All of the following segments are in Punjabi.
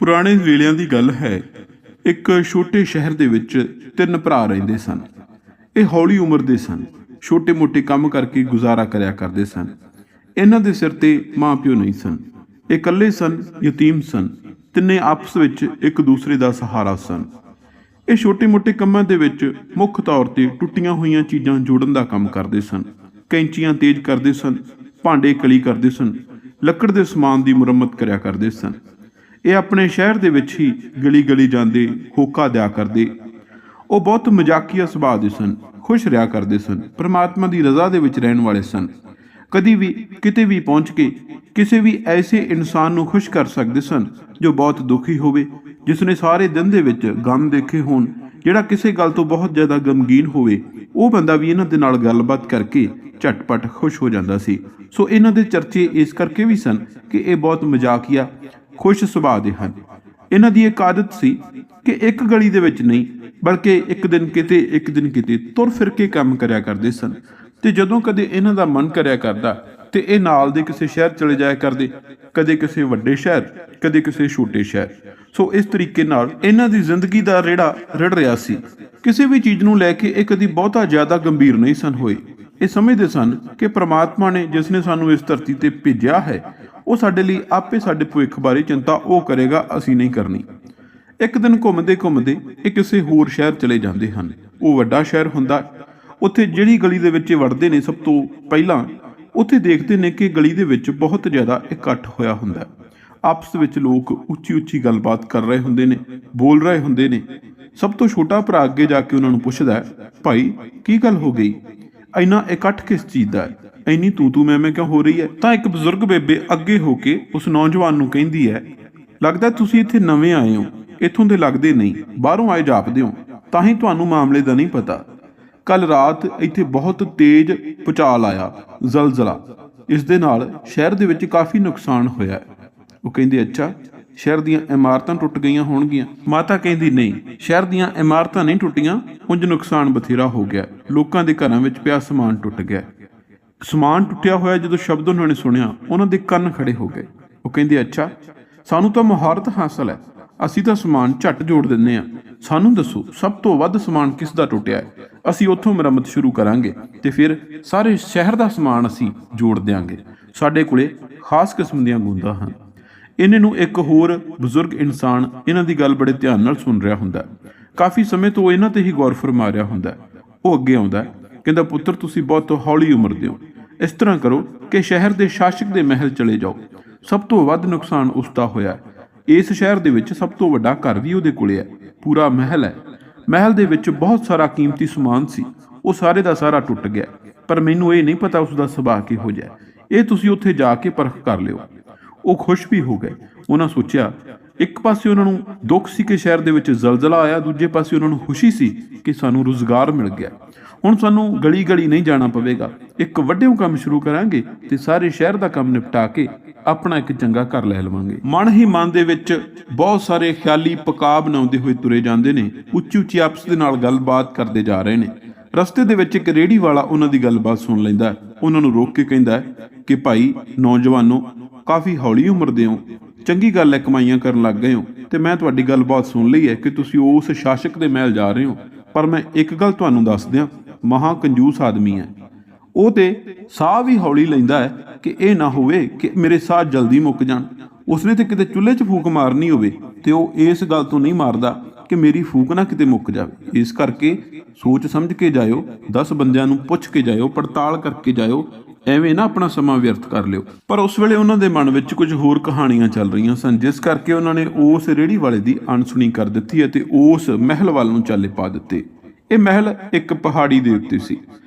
ਪੁਰਾਣੇ ਵੇਲਿਆਂ ਦੀ ਗੱਲ ਹੈ। ਇੱਕ ਛੋਟੇ ਸ਼ਹਿਰ ਦੇ ਵਿੱਚ ਤਿੰਨ ਭਰਾ ਰਹਿੰਦੇ ਸਨ। ਇਹ ਹੌਲੀ ਉਮਰ ਦੇ ਸਨ। ਛੋਟੇ ਮੋਟੇ ਕੰਮ ਕਰਕੇ ਗੁਜ਼ਾਰਾ ਕਰਿਆ ਕਰਦੇ ਸਨ। ਇਹਨਾਂ ਦੇ ਸਿਰ ਤੇ ਮਾਂ ਪਿਓ ਨਹੀਂ ਸਨ। ਇਹ ਇਕੱਲੇ ਸਨ, ਯਤੀਮ ਸਨ। ਤਿੰਨੇ ਆਪਸ ਵਿੱਚ ਇੱਕ ਦੂਸਰੇ ਦਾ ਸਹਾਰਾ ਸਨ। ਇਹ ਛੋਟੇ ਮੋਟੇ ਕੰਮਾਂ ਦੇ ਵਿੱਚ ਮੁੱਖ ਤੌਰ ਤੇ ਟੁੱਟੀਆਂ ਹੋਈਆਂ ਚੀਜ਼ਾਂ ਜੋੜਨ ਦਾ ਕੰਮ ਕਰਦੇ ਸਨ। ਕੈਂਚੀਆਂ ਤੇਜ਼ ਕਰਦੇ ਸਨ, ਭਾਂਡੇ ਕਲੀ ਕਰਦੇ ਸਨ, ਲੱਕੜ ਦੇ ਸਮਾਨ ਦੀ ਮੁਰੰਮਤ ਕਰਿਆ ਕਰਦੇ ਸਨ। ਇਹ ਆਪਣੇ ਸ਼ਹਿਰ ਦੇ ਵਿੱਚ ਹੀ ਗਲੀ ਗਲੀ ਜਾਂਦੇ, ਹੋਕਾ ਦਿਆ ਕਰਦੇ। ਉਹ ਬਹੁਤ ਮਜ਼ਾਕੀਆ ਸੁਭਾਅ ਦੇ ਸਨ, ਖੁਸ਼ ਰਿਹਾ ਕਰਦੇ ਸਨ, ਪਰਮਾਤਮਾ ਦੀ ਰਜ਼ਾ ਦੇ ਵਿੱਚ ਰਹਿਣ ਵਾਲੇ ਸਨ। ਕਦੀ ਵੀ ਕਿਤੇ ਵੀ ਪਹੁੰਚ ਕੇ ਕਿਸੇ ਵੀ ਐਸੇ ਇਨਸਾਨ ਨੂੰ ਖੁਸ਼ ਕਰ ਸਕਦੇ ਸਨ ਜੋ ਬਹੁਤ ਦੁਖੀ ਹੋਵੇ, ਜਿਸ ਨੇ ਸਾਰੇ ਦਿਨ ਦੇ ਵਿੱਚ ਗਮ ਦੇਖੇ ਹੋਣ, ਜਿਹੜਾ ਕਿਸੇ ਗੱਲ ਤੋਂ ਬਹੁਤ ਜ਼ਿਆਦਾ ਗਮਗੀਨ ਹੋਵੇ। ਉਹ ਬੰਦਾ ਵੀ ਇਹਨਾਂ ਦੇ ਨਾਲ ਗੱਲਬਾਤ ਕਰਕੇ ਝਟਪਟ ਖੁਸ਼ ਹੋ ਜਾਂਦਾ ਸੀ। ਸੋ ਇਹਨਾਂ ਦੇ ਚਰਚੇ ਇਸ ਕਰਕੇ ਵੀ ਸਨ ਕਿ ਇਹ ਬਹੁਤ ਮਜ਼ਾਕੀਆ, ਖੁਸ਼ ਸੁਭਾਅ ਦੇ ਹਨ। ਇਹਨਾਂ ਦੀ ਇੱਕ ਆਦਤ ਸੀ ਕਿ ਇੱਕ ਗਲੀ ਦੇ ਵਿੱਚ ਨਹੀਂ, ਬਲਕਿ ਇੱਕ ਦਿਨ ਕਿਤੇ ਤੁਰ ਫਿਰ ਕੇ ਕੰਮ ਕਰਿਆ ਕਰਦੇ ਸਨ। ਤੇ ਜਦੋਂ ਕਦੇ ਇਹਨਾਂ ਦਾ ਮਨ ਕਰਿਆ ਕਰਦਾ ਤੇ ਇਹ ਨਾਲ ਦੇ ਕਿਸੇ ਸ਼ਹਿਰ ਚਲੇ ਜਾਇਆ ਕਰਦੇ, ਕਦੇ ਕਿਸੇ ਵੱਡੇ ਸ਼ਹਿਰ, ਕਦੇ ਕਿਸੇ ਛੋਟੇ ਸ਼ਹਿਰ। ਸੋ ਇਸ ਤਰੀਕੇ ਨਾਲ ਇਹਨਾਂ ਦੀ ਜ਼ਿੰਦਗੀ ਦਾ ਰੇੜਾ ਰੜ ਰਿਹਾ ਸੀ। ਕਿਸੇ ਵੀ ਚੀਜ਼ ਨੂੰ ਲੈ ਕੇ ਇਹ ਕਦੀ ਬਹੁਤਾ ਜ਼ਿਆਦਾ ਗੰਭੀਰ ਨਹੀਂ ਸਨ ਹੋਏ। ਇਹ ਸਮਝਦੇ ਸਨ ਕਿ ਪ੍ਰਮਾਤਮਾ ਨੇ ਜਿਸ ਨੇ ਸਾਨੂੰ ਇਸ ਧਰਤੀ ਤੇ ਭੇਜਿਆ ਹੈ, ਉਹ ਸਾਡੇ ਲਈ ਆਪੇ ਸਾਡੇ ਭਵਿੱਖ ਬਾਰੇ ਚਿੰਤਾ ਉਹ ਕਰੇਗਾ, ਅਸੀਂ ਨਹੀਂ ਕਰਨੀ। ਇੱਕ ਦਿਨ ਘੁੰਮਦੇ ਘੁੰਮਦੇ ਇਹ ਕਿਸੇ ਹੋਰ ਸ਼ਹਿਰ ਚਲੇ ਜਾਂਦੇ ਹਨ। ਉਹ ਵੱਡਾ ਸ਼ਹਿਰ ਹੁੰਦਾ। ਉੱਥੇ ਜਿਹੜੀ ਗਲੀ ਦੇ ਵਿੱਚ ਵੜਦੇ ਨੇ, ਸਭ ਤੋਂ ਪਹਿਲਾਂ ਉੱਥੇ ਦੇਖਦੇ ਨੇ ਕਿ ਗਲੀ ਦੇ ਵਿੱਚ ਬਹੁਤ ਜ਼ਿਆਦਾ ਇਕੱਠ ਹੋਇਆ ਹੁੰਦਾ। ਆਪਸ ਵਿੱਚ ਲੋਕ ਉੱਚੀ ਉੱਚੀ ਗੱਲਬਾਤ ਕਰ ਰਹੇ ਹੁੰਦੇ ਨੇ, ਬੋਲ ਰਹੇ ਹੁੰਦੇ ਨੇ। ਸਭ ਤੋਂ ਛੋਟਾ ਭਰਾ ਅੱਗੇ ਜਾ ਕੇ ਉਹਨਾਂ ਨੂੰ ਪੁੱਛਦਾ, ਭਾਈ ਕੀ ਗੱਲ ਹੋ ਗਈ? ਇੰਨਾ ਇਕੱਠ ਕਿਸ ਚੀਜ਼ ਦਾ ਹੈ? ਇੰਨੀ ਤੂੰ ਮੈਂ ਕਿਉਂ ਹੋ ਰਹੀ ਹੈ? ਤਾਂ ਇੱਕ ਬਜ਼ੁਰਗ ਬੇਬੇ ਅੱਗੇ ਹੋ ਕੇ ਉਸ ਨੌਜਵਾਨ ਨੂੰ ਕਹਿੰਦੀ ਹੈ, ਲੱਗਦਾ ਤੁਸੀਂ ਇੱਥੇ ਨਵੇਂ ਆਏ ਹੋ, ਇੱਥੋਂ ਦੇ ਲੱਗਦੇ ਨਹੀਂ, ਬਾਹਰੋਂ ਆਏ ਜਾਪਦੇ ਹੋ, ਤਾਂ ਹੀ ਤੁਹਾਨੂੰ ਮਾਮਲੇ ਦਾ ਨਹੀਂ ਪਤਾ। ਕੱਲ ਰਾਤ ਇੱਥੇ ਬਹੁਤ ਤੇਜ਼ ਭੂਚਾਲ ਆਇਆ, ਜ਼ਲਜ਼ਲਾ। ਇਸ ਦੇ ਨਾਲ ਸ਼ਹਿਰ ਦੇ ਵਿੱਚ ਕਾਫੀ ਨੁਕਸਾਨ ਹੋਇਆ। ਉਹ ਕਹਿੰਦੇ, ਅੱਛਾ, ਸ਼ਹਿਰ ਦੀਆਂ ਇਮਾਰਤਾਂ ਟੁੱਟ ਗਈਆਂ ਹੋਣਗੀਆਂ? ਮਾਤਾ ਕਹਿੰਦੀ, ਨਹੀਂ, ਸ਼ਹਿਰ ਦੀਆਂ ਇਮਾਰਤਾਂ ਨਹੀਂ ਟੁੱਟੀਆਂ, ਉਂਝ ਨੁਕਸਾਨ ਬਥੇਰਾ ਹੋ ਗਿਆ। ਲੋਕਾਂ ਦੇ ਘਰਾਂ ਵਿੱਚ ਪਿਆ ਸਮਾਨ ਟੁੱਟ ਗਿਆ। ਸਮਾਨ ਟੁੱਟਿਆ ਹੋਇਆ ਜਦੋਂ ਸ਼ਬਦ ਉਹਨਾਂ ਨੇ ਸੁਣਿਆ, ਉਹਨਾਂ ਦੇ ਕੰਨ ਖੜੇ ਹੋ ਗਏ। ਉਹ ਕਹਿੰਦੇ, ਅੱਛਾ, ਸਾਨੂੰ ਤਾਂ ਮੁਹਾਰਤ ਹਾਸਲ ਹੈ, ਅਸੀਂ ਤਾਂ ਸਮਾਨ ਝੱਟ ਜੋੜ ਦਿੰਦੇ ਹਾਂ। ਸਾਨੂੰ ਦੱਸੋ, ਸਭ ਤੋਂ ਵੱਧ ਸਮਾਨ ਕਿਸ ਦਾ ਟੁੱਟਿਆ ਹੈ? ਅਸੀਂ ਉੱਥੋਂ ਮੁਰੰਮਤ ਸ਼ੁਰੂ ਕਰਾਂਗੇ ਤੇ ਫਿਰ ਸਾਰੇ ਸ਼ਹਿਰ ਦਾ ਸਮਾਨ ਅਸੀਂ ਜੋੜ ਦਿਆਂਗੇ। ਸਾਡੇ ਕੋਲੇ ਖਾਸ ਕਿਸਮ ਦੀਆਂ ਗੂੰਦਾਂ ਹਨ। ਇਹਨਾਂ ਨੂੰ ਇੱਕ ਹੋਰ ਬਜ਼ੁਰਗ ਇਨਸਾਨ ਇਹਨਾਂ ਦੀ ਗੱਲ ਬੜੇ ਧਿਆਨ ਨਾਲ ਸੁਣ ਰਿਹਾ ਹੁੰਦਾ। ਕਾਫੀ ਸਮੇਂ ਤੋਂ ਇਹਨਾਂ ਤੇ ਹੀ ਗੌਰ ਫਰਮਾ ਰਿਹਾ ਹੁੰਦਾ। ਉਹ ਅੱਗੇ ਆਉਂਦਾ, ਕਹਿੰਦਾ, ਪੁੱਤਰ, ਤੁਸੀਂ ਬਹੁਤ ਹੌਲੀ ਉਮਰ ਦੇ ਹੋ। ਇਸ ਤਰ੍ਹਾਂ ਕਰੋ ਕਿ ਸ਼ਹਿਰ ਦੇ ਸ਼ਾਸਕ ਦੇ ਮਹਿਲ ਚਲੇ ਜਾਓ। ਸਭ ਤੋਂ ਵੱਧ ਨੁਕਸਾਨ ਉਸ ਦਾ ਹੋਇਆ। ਇਸ ਸ਼ਹਿਰ ਦੇ ਵਿੱਚ ਸਭ ਤੋਂ ਵੱਡਾ ਘਰ ਵੀ ਉਹਦੇ ਕੋਲੇ ਹੈ, ਪੂਰਾ ਮਹਿਲ ਹੈ। ਮਹਿਲ ਦੇ ਵਿੱਚ ਬਹੁਤ ਸਾਰਾ ਕੀਮਤੀ ਸਮਾਨ ਸੀ, ਉਹ ਸਾਰੇ ਦਾ ਸਾਰਾ ਟੁੱਟ ਗਿਆ। ਪਰ ਮੈਨੂੰ ਇਹ ਨਹੀਂ ਪਤਾ ਉਸ ਦਾ ਸੁਭਾਅ ਕਿਹੋ ਜਿਹਾ। ਇਹ ਤੁਸੀਂ ਉੱਥੇ ਜਾ ਕੇ ਪਰਖ ਕਰ ਲਿਓ। ਉਹ ਖੁਸ਼ ਵੀ ਹੋ ਗਏ। ਉਹਨਾਂ ਸੋਚਿਆ, ਇੱਕ ਪਾਸੇ ਉਹਨਾਂ ਨੂੰ ਦੁੱਖ ਸੀ ਕਿ ਸ਼ਹਿਰ ਦੇ ਵਿੱਚ ਜ਼ਲਜ਼ਲਾ ਆਇਆ, ਦੂਜੇ ਪਾਸੇ ਉਹਨਾਂ ਨੂੰ ਖੁਸ਼ੀ ਸੀ ਕਿ ਸਾਨੂੰ ਰੁਜ਼ਗਾਰ ਮਿਲ ਗਿਆ। ਹੁਣ ਸਾਨੂੰ ਗਲੀ ਗਲੀ ਨਹੀਂ ਜਾਣਾ ਪਵੇਗਾ, ਇੱਕ ਵੱਡਿਓਂ ਕੰਮ ਸ਼ੁਰੂ ਕਰਾਂਗੇ ਤੇ ਸਾਰੇ ਸ਼ਹਿਰ ਦਾ ਕੰਮ ਨਿਪਟਾ ਕੇ ਆਪਣਾ ਇੱਕ ਚੰਗਾ ਘਰ ਲੈ ਲਵਾਂਗੇ। ਮਨ ਹੀ ਮਨ ਦੇ ਵਿੱਚ ਬਹੁਤ ਸਾਰੇ ਖਿਆਲੀ ਪਕਾ ਬਣਾਉਂਦੇ ਹੋਏ ਤੁਰੇ ਜਾਂਦੇ ਨੇ। ਉੱਚੀ ਉੱਚੀ ਆਪਸ ਦੇ ਨਾਲ ਗੱਲਬਾਤ ਕਰਦੇ ਜਾ ਰਹੇ ਨੇ। ਰਸਤੇ ਦੇ ਵਿੱਚ ਇੱਕ ਰੇਹੜੀ ਵਾਲਾ ਉਹਨਾਂ ਦੀ ਗੱਲਬਾਤ ਸੁਣ ਲੈਂਦਾ। ਉਹਨਾਂ ਨੂੰ ਰੋਕ ਕੇ ਕਹਿੰਦਾ ਕਿ ਭਾਈ ਨੌਜਵਾਨੋ, ਕਾਫੀ ਹੌਲੀ ਉਮਰ ਦੇ ਹੋ, ਚੰਗੀ ਗੱਲ ਹੈ, ਕਮਾਈਆਂ ਕਰਨ ਲੱਗ ਗਏ ਹੋ, ਤੇ ਮੈਂ ਤੁਹਾਡੀ ਗੱਲਬਾਤ ਸੁਣ ਲਈ ਹੈ ਕਿ ਤੁਸੀਂ ਉਸ ਸ਼ਾਸਕ ਦੇ ਮਹਿਲ ਜਾ ਰਹੇ ਹੋ। ਪਰ ਮੈਂ ਇੱਕ ਗੱਲ ਤੁਹਾਨੂੰ ਦੱਸ ਦਿਆਂ, ਮਹਾ ਕੰਜੂਸ ਆਦਮੀ ਹੈ। ਉਹ ਤੇ ਸਾਹ ਵੀ ਹੌਲੀ ਲੈਂਦਾ ਹੈ ਕਿ ਇਹ ਨਾ ਹੋਵੇ ਕਿ ਮੇਰੇ ਸਾਹ ਜਲਦੀ ਮੁੱਕ ਜਾਣ। ਉਸਨੇ ਤੇ ਕਿਤੇ ਚੁੱਲ੍ਹੇ 'ਚ ਫੂਕ ਮਾਰਨੀ ਹੋਵੇ ਤੇ ਉਹ ਇਸ ਗੱਲ ਤੋਂ ਨਹੀਂ ਮਾਰਦਾ ਕਿ ਮੇਰੀ ਫੂਕ ਨਾ ਕਿਤੇ ਮੁੱਕ ਜਾਵੇ। ਇਸ ਕਰਕੇ ਸੋਚ ਸਮਝ ਕੇ ਜਾਇਓ, 10 ਬੰਦਿਆਂ ਨੂੰ ਪੁੱਛ ਕੇ ਜਾਇਓ, ਪੜਤਾਲ ਕਰਕੇ ਜਾਇਓ, ਐਵੇਂ ਨਾ ਆਪਣਾ ਸਮਾਂ ਵਿਅਰਥ ਕਰ ਲਿਓ। ਪਰ ਉਸ ਵੇਲੇ ਉਹਨਾਂ ਦੇ ਮਨ ਵਿੱਚ ਕੁਝ ਹੋਰ ਕਹਾਣੀਆਂ ਚੱਲ ਰਹੀਆਂ ਸਨ, ਜਿਸ ਕਰਕੇ ਉਹਨਾਂ ਨੇ ਉਸ ਰੇਹੜੀ ਵਾਲੇ ਦੀ ਅਣਸੁਣੀ ਕਰ ਦਿੱਤੀ ਅਤੇ ਉਸ ਮਹਿਲ ਵੱਲ ਨੂੰ ਚਾਲੇ ਪਾ ਦਿੱਤੇ। ਇਹ ਮਹਿਲ ਇੱਕ ਪਹਾੜੀ ਦੇ ਉੱਤੇ ਸੀ।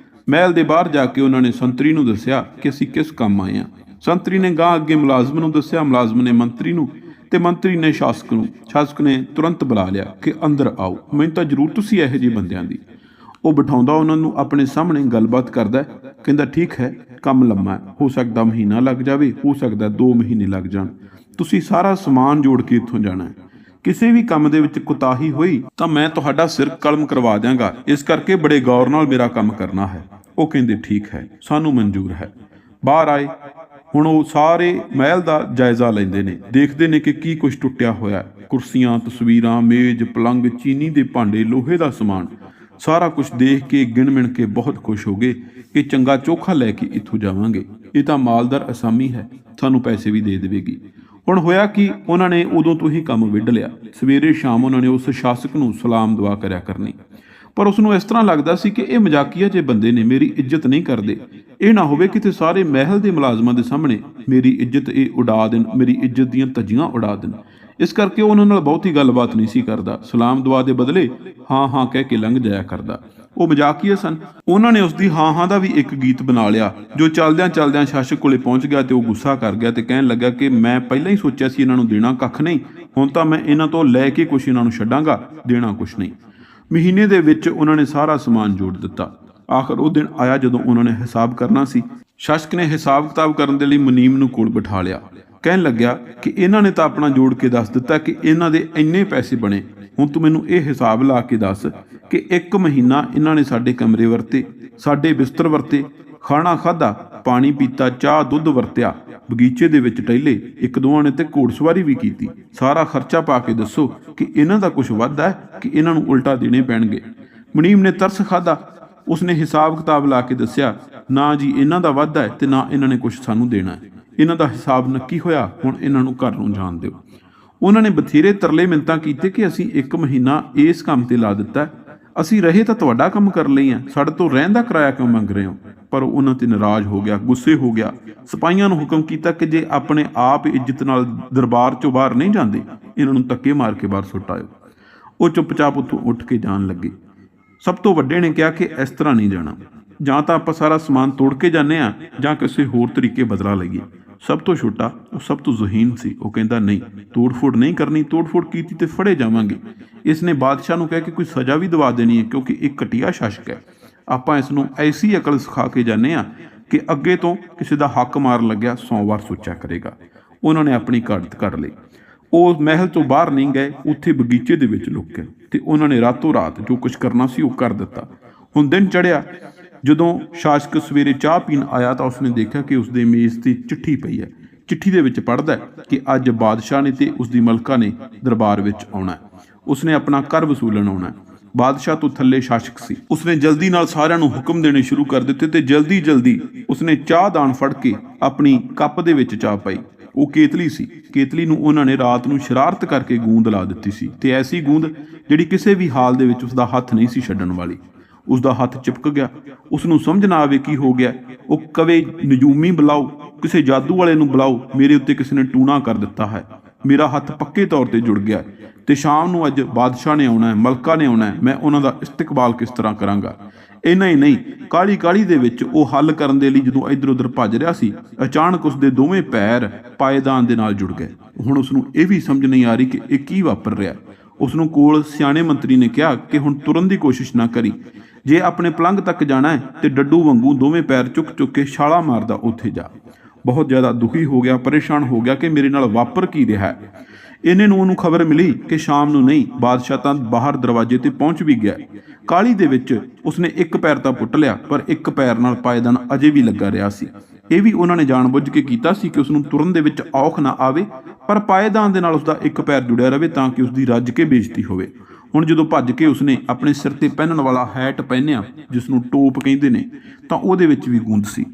ਮਹਿਲ ਦੇ ਬਾਹਰ ਜਾ ਕੇ ਉਹਨਾਂ ਨੇ ਸੰਤਰੀ ਨੂੰ ਦੱਸਿਆ ਕਿ ਅਸੀਂ ਕਿਸ ਕੰਮ ਆਏ ਹਾਂ। ਸੰਤਰੀ ਨੇ ਗਾਂ ਅੱਗੇ ਮੁਲਾਜ਼ਮ ਨੂੰ ਦੱਸਿਆ, ਮੁਲਾਜ਼ਮ ਨੇ ਮੰਤਰੀ ਨੂੰ, ਤੇ ਮੰਤਰੀ ਨੇ ਸ਼ਾਸਕ ਨੂੰ। ਸ਼ਾਸਕ ਨੇ ਤੁਰੰਤ ਬੁਲਾ ਲਿਆ ਕਿ ਅੰਦਰ ਆਓ, ਮੈਨੂੰ ਤਾਂ ਜ਼ਰੂਰਤ ਸੀ ਇਹੋ ਜਿਹੇ ਬੰਦਿਆਂ ਦੀ। ਉਹ ਬਿਠਾਉਂਦਾ ਉਹਨਾਂ ਨੂੰ ਆਪਣੇ ਸਾਹਮਣੇ, ਗੱਲਬਾਤ ਕਰਦਾ, ਕਹਿੰਦਾ, ਠੀਕ ਹੈ, ਕੰਮ ਲੰਮਾ ਹੈ, ਹੋ ਸਕਦਾ ਮਹੀਨਾ ਲੱਗ ਜਾਵੇ, ਹੋ ਸਕਦਾ 2 ਮਹੀਨੇ ਲੱਗ ਜਾਣ। ਤੁਸੀਂ ਸਾਰਾ ਸਮਾਨ ਜੋੜ ਕੇ ਇੱਥੋਂ ਜਾਣਾ ਹੈ। ਕਿਸੇ ਵੀ ਕੰਮ ਦੇ ਵਿੱਚ ਕੁਤਾਹੀ ਹੋਈ ਤਾਂ ਮੈਂ ਤੁਹਾਡਾ ਸਿਰ ਕਲਮ ਕਰਵਾ ਦਿਆਂਗਾ। ਇਸ ਕਰਕੇ ਬੜੇ ਗੌਰ ਨਾਲ ਮੇਰਾ ਕੰਮ ਕਰਨਾ ਹੈ। ਉਹ ਕਹਿੰਦੇ, ਠੀਕ ਹੈ, ਸਾਨੂੰ ਮਨਜ਼ੂਰ ਹੈ। ਬਾਹਰ ਆਏ। ਹੁਣ ਉਹ ਸਾਰੇ ਮਹਿਲ ਦਾ ਜਾਇਜ਼ਾ ਲੈਂਦੇ ਨੇ, ਦੇਖਦੇ ਨੇ ਕਿ ਕੀ ਕੁਝ ਟੁੱਟਿਆ ਹੋਇਆ, ਕੁਰਸੀਆਂ, ਤਸਵੀਰਾਂ, ਮੇਜ਼, ਪਲੰਗ, ਚੀਨੀ ਦੇ ਭਾਂਡੇ, ਲੋਹੇ ਦਾ ਸਮਾਨ, ਸਾਰਾ ਕੁਝ ਦੇਖ ਕੇ ਗਿਣ ਮਿਣ ਕੇ ਬਹੁਤ ਖੁਸ਼ ਹੋ ਗਏ ਕਿ ਚੰਗਾ ਚੋਖਾ ਲੈ ਕੇ ਇੱਥੋਂ ਜਾਵਾਂਗੇ। ਇਹ ਤਾਂ ਮਾਲਦਾਰ ਅਸਾਮੀ ਹੈ, ਸਾਨੂੰ ਪੈਸੇ ਵੀ ਦੇ ਦੇਵੇਗੀ। ਹੁਣ ਹੋਇਆ ਕਿ ਉਹਨਾਂ ਨੇ ਉਦੋਂ ਤੋਂ ਹੀ ਕੰਮ ਵਿੱਢ ਲਿਆ। ਸਵੇਰੇ ਸ਼ਾਮ ਉਹਨਾਂ ਨੇ ਉਸ ਸ਼ਾਸਕ ਨੂੰ ਸਲਾਮ ਦੁਆ ਕਰਿਆ ਕਰਨੀ, ਪਰ ਉਸ ਨੂੰ ਇਸ ਤਰ੍ਹਾਂ ਲੱਗਦਾ ਸੀ ਕਿ ਇਹ ਮਜ਼ਾਕੀਆ ਜਿਹੇ ਬੰਦੇ ਨੇ, ਮੇਰੀ ਇੱਜ਼ਤ ਨਹੀਂ ਕਰਦੇ। ਇਹ ਨਾ ਹੋਵੇ ਕਿਤੇ ਸਾਰੇ ਮਹਿਲ ਦੇ ਮੁਲਾਜ਼ਮਾਂ ਦੇ ਸਾਹਮਣੇ ਮੇਰੀ ਇੱਜ਼ਤ ਇਹ ਉਡਾ ਦੇਣ, ਮੇਰੀ ਇੱਜ਼ਤ ਦੀਆਂ ਧੱਜੀਆਂ ਉਡਾ ਦੇਣ। ਇਸ ਕਰਕੇ ਉਹਨਾਂ ਨਾਲ ਬਹੁਤੀ ਗੱਲਬਾਤ ਨਹੀਂ ਸੀ ਕਰਦਾ। ਸਲਾਮ ਦੁਆ ਦੇ ਬਦਲੇ ਹਾਂ ਹਾਂ ਕਹਿ ਕੇ ਲੰਘ ਜਾਇਆ ਕਰਦਾ। ਉਹ ਮਜ਼ਾਕੀਆ ਸਨ। ਉਹਨਾਂ ਨੇ ਉਸ ਦੀ ਹਾਂ ਹਾਂ ਦਾ ਵੀ ਇੱਕ ਗੀਤ ਬਣਾ ਲਿਆ, ਜੋ ਚੱਲਦਿਆਂ ਚੱਲਦਿਆਂ ਸ਼ਾਸਕ ਕੋਲੇ ਪਹੁੰਚ ਗਿਆ ਤੇ ਉਹ ਗੁੱਸਾ ਕਰ ਗਿਆ ਤੇ ਕਹਿਣ ਲੱਗਾ ਕਿ ਮੈਂ ਪਹਿਲਾਂ ਹੀ ਸੋਚਿਆ ਸੀ ਇਹਨਾਂ ਨੂੰ ਦੇਣਾ ਕੱਖ ਨਹੀਂ, ਹੁਣ ਤਾਂ ਮੈਂ ਇਹਨਾਂ ਤੋਂ ਲੈ ਕੇ ਕੁਛ ਇਹਨਾਂ ਨੂੰ ਛੱਡਾਂਗਾ, ਦੇਣਾ ਕੁਛ ਨਹੀਂ। ਮਹੀਨੇ ਦੇ ਵਿੱਚ ਉਹਨਾਂ ਨੇ ਸਾਰਾ ਸਮਾਨ ਜੋੜ ਦਿੱਤਾ। ਆਖਰ ਉਹ ਦਿਨ ਆਇਆ ਜਦੋਂ ਉਹਨਾਂ ਨੇ ਹਿਸਾਬ ਕਰਨਾ ਸੀ। ਸ਼ਾਸਕ ਨੇ ਹਿਸਾਬ ਕਿਤਾਬ ਕਰਨ ਦੇ ਲਈ ਮੁਨੀਮ ਨੂੰ ਕੋਲ ਬਿਠਾ ਲਿਆ। ਕਹਿਣ ਲੱਗਿਆ ਕਿ ਇਹਨਾਂ ਨੇ ਤਾਂ ਆਪਣਾ ਜੋੜ ਕੇ ਦੱਸ ਦਿੱਤਾ ਕਿ ਇਹਨਾਂ ਦੇ ਇੰਨੇ ਪੈਸੇ ਬਣੇ, ਹੁਣ ਤੂੰ ਮੈਨੂੰ ਇਹ ਹਿਸਾਬ ਲਾ ਕੇ ਦੱਸ ਕਿ ਇੱਕ ਮਹੀਨਾ ਇਹਨਾਂ ਨੇ ਸਾਡੇ ਕਮਰੇ ਵਰਤੇ, ਸਾਡੇ ਬਿਸਤਰ ਵਰਤੇ, ਖਾਣਾ ਖਾਧਾ, ਪਾਣੀ ਪੀਤਾ, ਚਾਹ ਦੁੱਧ ਵਰਤਿਆ, ਬਗੀਚੇ ਦੇ ਵਿੱਚ ਟਹਿਲੇ, ਇੱਕ ਦੋਵਾਂ ਨੇ ਤੇ ਘੋੜਸਵਾਰੀ ਵੀ ਕੀਤੀ। ਸਾਰਾ ਖਰਚਾ ਪਾ ਕੇ ਦੱਸੋ ਕਿ ਇਹਨਾਂ ਦਾ ਕੁਝ ਵੱਧ ਹੈ ਕਿ ਇਹਨਾਂ ਨੂੰ ਉਲਟਾ ਦੇਣੇ ਪੈਣਗੇ। ਮੁਨੀਮ ਨੇ ਤਰਸ ਖਾਧਾ। ਉਸਨੇ ਹਿਸਾਬ ਕਿਤਾਬ ਲਾ ਕੇ ਦੱਸਿਆ, ਨਾ ਜੀ ਇਹਨਾਂ ਦਾ ਵਾਧਾ ਹੈ ਤੇ ਨਾ ਇਹਨਾਂ ਨੇ ਕੁਝ ਸਾਨੂੰ ਦੇਣਾ ਹੈ। ਇਹਨਾਂ ਦਾ ਹਿਸਾਬ ਨੱਕੀ ਹੋਇਆ, ਹੁਣ ਇਹਨਾਂ ਨੂੰ ਘਰ ਨੂੰ ਜਾਣ ਦਿਓ। ਉਹਨਾਂ ਨੇ ਬਥੇਰੇ ਤਰਲੇ ਮਿੰਨਤਾਂ ਕੀਤੇ ਕਿ ਅਸੀਂ ਇੱਕ ਮਹੀਨਾ ਇਸ ਕੰਮ ਤੇ ਲਾ ਦਿੱਤਾ, ਅਸੀਂ ਰਹੇ ਤਾਂ ਤੁਹਾਡਾ ਕੰਮ ਕਰ ਲਈ ਆ, ਸਾਡੇ ਤੋਂ ਰਹਿਣ ਦਾ ਕਿਰਾਇਆ ਕਿਉਂ ਮੰਗ ਰਹੇ ਹੋ? ਪਰ ਉਹਨਾਂ ਤੇ ਨਾਰਾਜ਼ ਹੋ ਗਿਆ, ਗੁੱਸੇ ਹੋ ਗਿਆ। ਸਿਪਾਹੀਆਂ ਨੂੰ ਹੁਕਮ ਕੀਤਾ ਕਿ ਜੇ ਆਪਣੇ ਆਪ ਇੱਜ਼ਤ ਨਾਲ ਦਰਬਾਰ ਚੋਂ ਬਾਹਰ ਨਹੀਂ ਜਾਂਦੇ, ਇਹਨਾਂ ਨੂੰ ਧੱਕੇ ਮਾਰ ਕੇ ਬਾਹਰ ਸੁੱਟ ਆਇਓ। ਉਹ ਚੁੱਪਚਾਪ ਉੱਥੋਂ ਉੱਠ ਕੇ ਜਾਣ ਲੱਗੇ। ਸਭ ਤੋਂ ਵੱਡੇ ਨੇ ਕਿਹਾ ਕਿ ਇਸ ਤਰ੍ਹਾਂ ਨਹੀਂ ਜਾਣਾ, ਜਾਂ ਤਾਂ ਆਪਾਂ ਸਾਰਾ ਸਮਾਨ ਤੋੜ ਕੇ ਜਾਂਦੇ ਹਾਂ ਜਾਂ ਕਿਸੇ ਹੋਰ ਤਰੀਕੇ ਬਦਲਾ ਲਈਏ। ਸਭ ਤੋਂ ਛੋਟਾ, ਉਹ ਸਭ ਤੋਂ ਜ਼ਹੀਨ ਸੀ, ਉਹ ਕਹਿੰਦਾ ਨਹੀਂ, ਤੋੜ ਫੋੜ ਨਹੀਂ ਕਰਨੀ, ਤੋੜ ਫੋੜ ਕੀਤੀ ਤੇ ਫੜੇ ਜਾਵਾਂਗੇ। ਇਸ ਨੇ ਬਾਦਸ਼ਾਹ ਨੂੰ ਕਹਿ ਕੇ ਕੋਈ ਸਜ਼ਾ ਵੀ ਦਵਾ ਦੇਣੀ ਹੈ, ਕਿਉਂਕਿ ਇਹ ਘਟੀਆ ਸ਼ਾਸਕ ਹੈ। ਆਪਾਂ ਇਸ ਨੂੰ ਐਸੀ ਅਕਲ ਸਿਖਾ ਕੇ ਜਾਂਦੇ ਹਾਂ ਕਿ ਅੱਗੇ ਤੋਂ ਕਿਸੇ ਦਾ ਹੱਕ ਮਾਰਨ ਲੱਗਿਆ 100 ਵਾਰ ਸੋਚਿਆ ਕਰੇਗਾ। ਉਹਨਾਂ ਨੇ ਆਪਣੀ ਘਾਟ ਕੱਢ ਲਈ। ਉਹ ਮਹਿਲ ਤੋਂ ਬਾਹਰ ਨਹੀਂ ਗਏ, ਉੱਥੇ ਬਗੀਚੇ ਦੇ ਵਿੱਚ ਲੁਕ ਗਏ ਤੇ ਉਹਨਾਂ ਨੇ ਰਾਤੋਂ ਰਾਤ ਜੋ ਕੁਝ ਕਰਨਾ ਸੀ ਉਹ ਕਰ ਦਿੱਤਾ। ਹੁਣ ਦਿਨ ਚੜ੍ਹਿਆ। ਜਦੋਂ ਸ਼ਾਸਕ ਸਵੇਰੇ ਚਾਹ ਪੀਣ ਆਇਆ ਤਾਂ ਉਸਨੇ ਦੇਖਿਆ ਕਿ ਉਸਦੇ ਮੇਜ਼ ਤੇ ਚਿੱਠੀ ਪਈ ਹੈ। ਚਿੱਠੀ ਦੇ ਵਿੱਚ ਪੜ੍ਹਦਾ ਕਿ ਅੱਜ ਬਾਦਸ਼ਾਹ ਨੇ ਤੇ ਉਸਦੀ ਮਲਕਾ ਨੇ ਦਰਬਾਰ ਵਿੱਚ ਆਉਣਾ। ਉਸਨੇ ਆਪਣਾ ਕਰ ਵਸੂਲਣ ਆਉਣਾ। ਬਾਦਸ਼ਾਹ ਤੋਂ ਥੱਲੇ ਸ਼ਾਸਕ ਸੀ। ਉਸਨੇ ਜਲਦੀ ਨਾਲ ਸਾਰਿਆਂ ਨੂੰ ਹੁਕਮ ਦੇਣੇ ਸ਼ੁਰੂ ਕਰ ਦਿੱਤੇ ਤੇ ਜਲਦੀ ਉਸਨੇ ਚਾਹ ਦਾਨ ਫੜ ਕੇ ਆਪਣੀ ਕੱਪ ਦੇ ਵਿੱਚ ਚਾਹ ਪਾਈ। ਉਹ ਕੇਤਲੀ ਸੀ। ਕੇਤਲੀ ਨੂੰ ਉਹਨਾਂ ਨੇ ਰਾਤ ਨੂੰ ਸ਼ਰਾਰਤ ਕਰਕੇ ਗੂੰਦ ਲਾ ਦਿੱਤੀ ਸੀ ਤੇ ਐਸੀ ਗੂੰਦ ਜਿਹੜੀ ਕਿਸੇ ਵੀ ਹਾਲ ਦੇ ਵਿੱਚ ਉਸਦਾ ਹੱਥ ਨਹੀਂ ਸੀ ਛੱਡਣ ਵਾਲੀ। ਉਸਦਾ ਹੱਥ ਚਿਪਕ ਗਿਆ। ਉਸ ਨੂੰ ਸਮਝ ਨਾ ਆਵੇ ਕੀ ਹੋ ਗਿਆ। ਉਹ ਕਵੇ, ਨਜੂਮੀ ਬੁਲਾਓ, ਕਿਸੇ ਜਾਦੂ ਵਾਲੇ ਨੂੰ ਬੁਲਾਓ, ਮੇਰੇ ਉੱਤੇ ਕਿਸੇ ਨੇ ਟੂਣਾ ਕਰ ਦਿੱਤਾ ਹੈ, ਮੇਰਾ ਹੱਥ ਪੱਕੇ ਤੌਰ ਤੇ ਜੁੜ ਗਿਆ ਤੇ ਸ਼ਾਮ ਨੂੰ ਅੱਜ ਬਾਦਸ਼ਾਹ ਨੇ ਆਉਣਾ ਹੈ, ਮਲਕਾ ਨੇ ਆਉਣਾ ਹੈ, ਮੈਂ ਉਹਨਾਂ ਦਾ ਇਸਤਕਬਾਲ ਕਿਸ ਤਰ੍ਹਾਂ ਕਰਾਂਗਾ। ਇੰਨਾ ਹੀ ਨਹੀਂ, ਕਾਹਲੀ ਦੇ ਵਿੱਚ ਉਹ ਹੱਲ ਕਰਨ ਦੇ ਲਈ ਜਦੋਂ ਇੱਧਰ ਉੱਧਰ ਭੱਜ ਰਿਹਾ ਸੀ, ਅਚਾਨਕ ਉਸਦੇ ਦੋਵੇਂ ਪੈਰ ਪਾਏਦਾਨ ਦੇ ਨਾਲ ਜੁੜ ਗਏ। ਹੁਣ ਉਸ ਨੂੰ ਇਹ ਵੀ ਸਮਝ ਨਹੀਂ ਆ ਰਹੀ ਕਿ ਇਹ ਕੀ ਵਾਪਰ ਰਿਹਾ। ਉਸ ਨੂੰ ਕੋਲ ਸਿਆਣੇ ਮੰਤਰੀ ਨੇ ਕਿਹਾ ਕਿ ਹੁਣ ਤੁਰਨ ਦੀ ਕੋਸ਼ਿਸ਼ ਨਾ ਕਰੀ, ਜੇ ਆਪਣੇ ਪਲੰਘ ਤੱਕ ਜਾਣਾ ਹੈ ਤੇ ਡੱਡੂ ਵਾਂਗੂ ਦੋਵੇਂ ਪੈਰ ਚੁੱਕ ਕੇ ਛਾਲਾ ਮਾਰਦਾ ਉੱਥੇ ਜਾ। ਬਹੁਤ ਜ਼ਿਆਦਾ ਦੁਖੀ ਹੋ ਗਿਆ, ਪਰੇਸ਼ਾਨ ਹੋ ਗਿਆ ਕਿ ਮੇਰੇ ਨਾਲ ਵਾਪਰ ਕੀ ਰਿਹਾ ਹੈ। ਇਹਨੇ ਨੂੰ ਉਹਨੂੰ ਖਬਰ ਮਿਲੀ ਕਿ ਸ਼ਾਮ ਨੂੰ ਨਹੀਂ, ਬਾਦਸ਼ਾਹ ਤਾਂ ਬਾਹਰ ਦਰਵਾਜ਼ੇ ਤੇ ਪਹੁੰਚ ਵੀ ਗਿਆ। ਕਾਹਲੀ ਦੇ ਵਿੱਚ ਉਸਨੇ ਇੱਕ ਪੈਰ ਤਾਂ ਪੁੱਟ ਲਿਆ, ਪਰ ਇੱਕ ਪੈਰ ਨਾਲ ਪਾਏਦਾਨ ਅਜੇ ਵੀ ਲੱਗਾ ਰਿਹਾ ਸੀ। ਇਹ ਵੀ ਉਹਨਾਂ ਨੇ ਜਾਣਬੁੱਝ ਕੇ ਕੀਤਾ ਸੀ ਕਿ ਉਸ ਨੂੰ ਤੁਰਨ ਦੇ ਵਿੱਚ ਔਖ ਨਾ ਆਵੇ, ਪਰ ਪਾਏਦਾਨ ਦੇ ਨਾਲ ਉਸਦਾ ਇੱਕ ਪੈਰ ਜੁੜਿਆ ਰਹੇ ਤਾਂ ਕਿ ਉਸਦੀ ਰੱਜ ਕੇ ਬੇਇੱਜ਼ਤੀ ਹੋਵੇ। ਹੁਣ ਜਦੋਂ ਭੱਜ ਕੇ ਉਸਨੇ ਆਪਣੇ ਸਿਰ ਤੇ ਪਹਿਨਣ ਵਾਲਾ ਹੈਟ ਪਹਿਨਿਆ, ਜਿਸ ਨੂੰ ਟੋਪ ਕਹਿੰਦੇ ਨੇ, ਤਾਂ ਉਹਦੇ ਵਿੱਚ ਵੀ ਗੂੰਦ ਸੀ।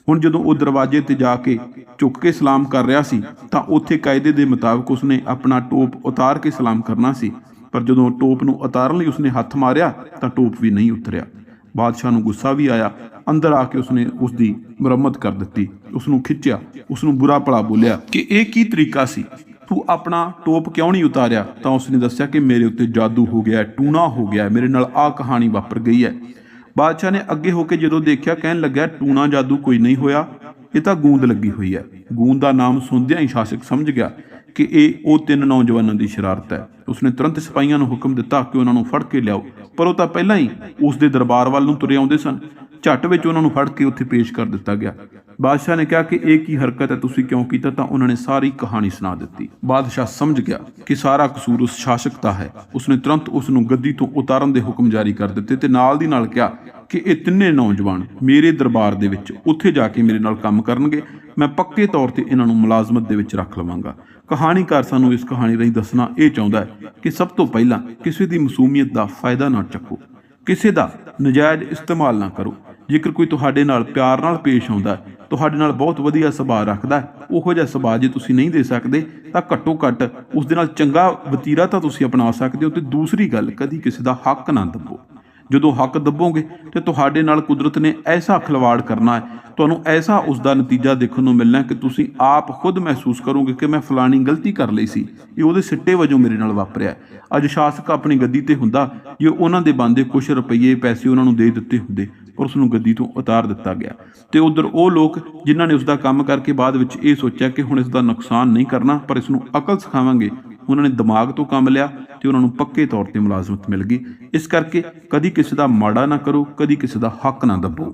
ਹੁਣ ਜਦੋਂ ਉਹ ਦਰਵਾਜ਼ੇ ਤੇ ਜਾ ਕੇ ਝੁੱਕ ਕੇ ਸਲਾਮ ਕਰ ਰਿਹਾ ਸੀ ਤਾਂ ਉੱਥੇ ਕਾਇਦੇ ਦੇ ਮੁਤਾਬਕ ਉਸਨੇ ਆਪਣਾ ਟੋਪ ਉਤਾਰ ਕੇ ਸਲਾਮ ਕਰਨਾ ਸੀ, ਪਰ ਜਦੋਂ ਟੋਪ ਨੂੰ ਉਤਾਰਨ ਲਈ ਉਸਨੇ ਹੱਥ ਮਾਰਿਆ ਤਾਂ ਟੋਪ ਵੀ ਨਹੀਂ ਉਤਰਿਆ। ਬਾਦਸ਼ਾਹ ਨੂੰ ਗੁੱਸਾ ਵੀ ਆਇਆ। ਅੰਦਰ ਆ ਕੇ ਉਸਨੇ ਉਸਦੀ ਮੁਰੰਮਤ ਕਰ ਦਿੱਤੀ, ਉਸਨੂੰ ਖਿੱਚਿਆ, ਉਸਨੂੰ ਬੁਰਾ ਭਲਾ ਬੋਲਿਆ ਕਿ ਇਹ ਕੀ ਤਰੀਕਾ ਸੀ, ਤੂੰ ਆਪਣਾ ਟੋਪ ਕਿਉਂ ਨਹੀਂ ਉਤਾਰਿਆ? ਤਾਂ ਉਸਨੇ ਦੱਸਿਆ ਕਿ ਮੇਰੇ ਉੱਤੇ ਜਾਦੂ ਹੋ ਗਿਆ, ਟੂਣਾ ਹੋ ਗਿਆ, ਮੇਰੇ ਨਾਲ ਆਹ ਕਹਾਣੀ ਵਾਪਰ ਗਈ ਹੈ। ਬਾਦਸ਼ਾਹ ਨੇ ਅੱਗੇ ਹੋ ਕੇ ਜਦੋਂ ਦੇਖਿਆ, ਕਹਿਣ ਲੱਗਾ, ਟੂਣਾ ਜਾਦੂ ਕੋਈ ਨਹੀਂ ਹੋਇਆ, ਇਹ ਤਾਂ ਗੂੰਦ ਲੱਗੀ ਹੋਈ ਹੈ। ਗੂੰਦ ਦਾ ਨਾਮ ਸੁਣਦਿਆਂ ਹੀ ਸ਼ਾਸਕ ਸਮਝ ਗਿਆ ਕਿ ਇਹ ਉਹ 3 ਨੌਜਵਾਨਾਂ ਦੀ ਸ਼ਰਾਰਤ ਹੈ। ਉਸਨੇ ਤੁਰੰਤ ਸਿਪਾਹੀਆਂ ਨੂੰ ਹੁਕਮ ਦਿੱਤਾ ਕਿ ਉਹਨਾਂ ਨੂੰ ਫੜ ਕੇ ਲਿਆਓ, ਪਰ ਉਹ ਤਾਂ ਪਹਿਲਾਂ ਹੀ ਉਸ ਦੇ ਦਰਬਾਰ ਵੱਲ ਨੂੰ ਤੁਰੇ ਆਉਂਦੇ ਸਨ। ਝੱਟ ਵਿੱਚ ਉਹਨਾਂ ਨੂੰ ਫੜ ਕੇ ਉੱਥੇ ਪੇਸ਼ ਕਰ ਦਿੱਤਾ ਗਿਆ। ਬਾਦਸ਼ਾਹ ਨੇ ਕਿਹਾ ਕਿ ਇਹ ਕੀ ਹਰਕਤ ਹੈ, ਤੁਸੀਂ ਕਿਉਂ ਕੀਤਾ? ਤਾਂ ਉਹਨਾਂ ਨੇ ਸਾਰੀ ਕਹਾਣੀ ਸੁਣਾ ਦਿੱਤੀ। ਬਾਦਸ਼ਾਹ ਸਮਝ ਗਿਆ ਕਿ ਸਾਰਾ ਕਸੂਰ ਉਸ ਸ਼ਾਸਕ ਦਾ ਹੈ। ਉਸਨੇ ਤੁਰੰਤ ਉਸ ਨੂੰ ਗੱਦੀ ਤੋਂ ਉਤਾਰਨ ਦੇ ਹੁਕਮ ਜਾਰੀ ਕਰ ਦਿੱਤੇ ਤੇ ਨਾਲ ਦੀ ਨਾਲ ਕਿਹਾ ਕਿ ਇਹ ਤਿੰਨੇ ਨੌਜਵਾਨ ਮੇਰੇ ਦਰਬਾਰ ਦੇ ਵਿੱਚ ਉੱਥੇ ਜਾ ਕੇ ਮੇਰੇ ਨਾਲ ਕੰਮ ਕਰਨਗੇ। ਮੈਂ ਪੱਕੇ ਤੌਰ ਤੇ ਇਹਨਾਂ ਨੂੰ ਮੁਲਾਜ਼ਮਤ ਦੇ ਵਿੱਚ ਰੱਖ ਲਵਾਂਗਾ। ਕਹਾਣੀਕਾਰ ਸਾਨੂੰ ਇਸ ਕਹਾਣੀ ਰਾਹੀਂ ਦੱਸਣਾ ਇਹ ਚਾਹੁੰਦਾ ਹੈ ਕਿ ਸਭ ਤੋਂ ਪਹਿਲਾਂ ਕਿਸੇ ਦੀ ਮਾਸੂਮੀਅਤ ਦਾ ਫਾਇਦਾ ਨਾ ਚੱਕੋ, ਕਿਸੇ ਦਾ ਨਜਾਇਜ਼ ਇਸਤੇਮਾਲ ਨਾ ਕਰੋ। ਜੇਕਰ ਕੋਈ ਤੁਹਾਡੇ ਨਾਲ ਪਿਆਰ ਨਾਲ ਪੇਸ਼ ਆਉਂਦਾ, ਤੁਹਾਡੇ ਨਾਲ ਬਹੁਤ ਵਧੀਆ ਸੁਭਾਅ ਰੱਖਦਾ, ਉਹੋ ਜਿਹਾ ਸੁਭਾਅ ਜੇ ਤੁਸੀਂ ਨਹੀਂ ਦੇ ਸਕਦੇ ਤਾਂ ਘੱਟੋ ਘੱਟ ਉਸ ਦੇ ਨਾਲ ਚੰਗਾ ਵਤੀਰਾ ਤਾਂ ਤੁਸੀਂ ਅਪਣਾ ਸਕਦੇ ਹੋ। ਤੇ ਦੂਸਰੀ ਗੱਲ, ਕਦੀ ਕਿਸੇ ਦਾ ਹੱਕ ਨਾ ਦੱਬੋ। ਜਦੋਂ ਹੱਕ ਦੱਬੋਗੇ ਤੇ ਤੁਹਾਡੇ ਨਾਲ ਕੁਦਰਤ ਨੇ ਐਸਾ ਖਿਲਵਾੜ ਕਰਨਾ ਹੈ, ਤੁਹਾਨੂੰ ਐਸਾ ਉਸ ਦਾ ਨਤੀਜਾ ਦੇਖਣ ਨੂੰ ਮਿਲਣਾ ਕਿ ਤੁਸੀਂ ਆਪ ਖੁਦ ਮਹਿਸੂਸ ਕਰੋਗੇ ਕਿ ਮੈਂ ਫਲਾਣੀ ਗਲਤੀ ਕਰ ਲਈ ਸੀ, ਇਹ ਉਹਦੇ ਸਿੱਟੇ ਵਜੋਂ ਮੇਰੇ ਨਾਲ ਵਾਪਰਿਆ। ਅੱਜ ਸ਼ਾਸਕ ਆਪਣੀ ਗੱਦੀ ਤੇ ਹੁੰਦਾ, ਜੇ ਉਹਨਾਂ ਦੇ ਬਣਦੇ ਕੁਛ ਰੁਪਈਏ ਪੈਸੇ ਉਹਨਾਂ ਨੂੰ ਦੇ ਦਿੱਤੇ ਹੁੰਦੇ, ਪਰ ਉਸ ਨੂੰ ਗੱਦੀ ਤੋਂ ਉਤਾਰ ਦਿੱਤਾ ਗਿਆ। ਤੇ ਉਧਰ ਉਹ ਲੋਕ ਜਿਨ੍ਹਾਂ ਨੇ ਉਸ ਦਾ ਕੰਮ ਕਰਕੇ ਬਾਅਦ ਵਿੱਚ ਇਹ ਸੋਚਿਆ ਕਿ ਹੁਣ ਇਸ ਦਾ ਨੁਕਸਾਨ ਨਹੀਂ ਕਰਨਾ ਪਰ ਇਸ ਨੂੰ ਅਕਲ ਸਿਖਾਵਾਂਗੇ, ਉਹਨਾਂ ਨੇ ਦਿਮਾਗ ਤੋਂ ਕੰਮ ਲਿਆ ਤੇ ਉਹਨਾਂ ਨੂੰ ਪੱਕੇ ਤੌਰ ਤੇ ਮੁਲਾਜ਼ਮਤ ਮਿਲ ਗਈ। ਇਸ ਕਰਕੇ ਕਦੀ ਕਿਸੇ ਦਾ ਮਾੜਾ ਨਾ ਕਰੋ, ਕਦੀ ਕਿਸੇ ਦਾ ਹੱਕ ਨਾ ਦੱਬੋ।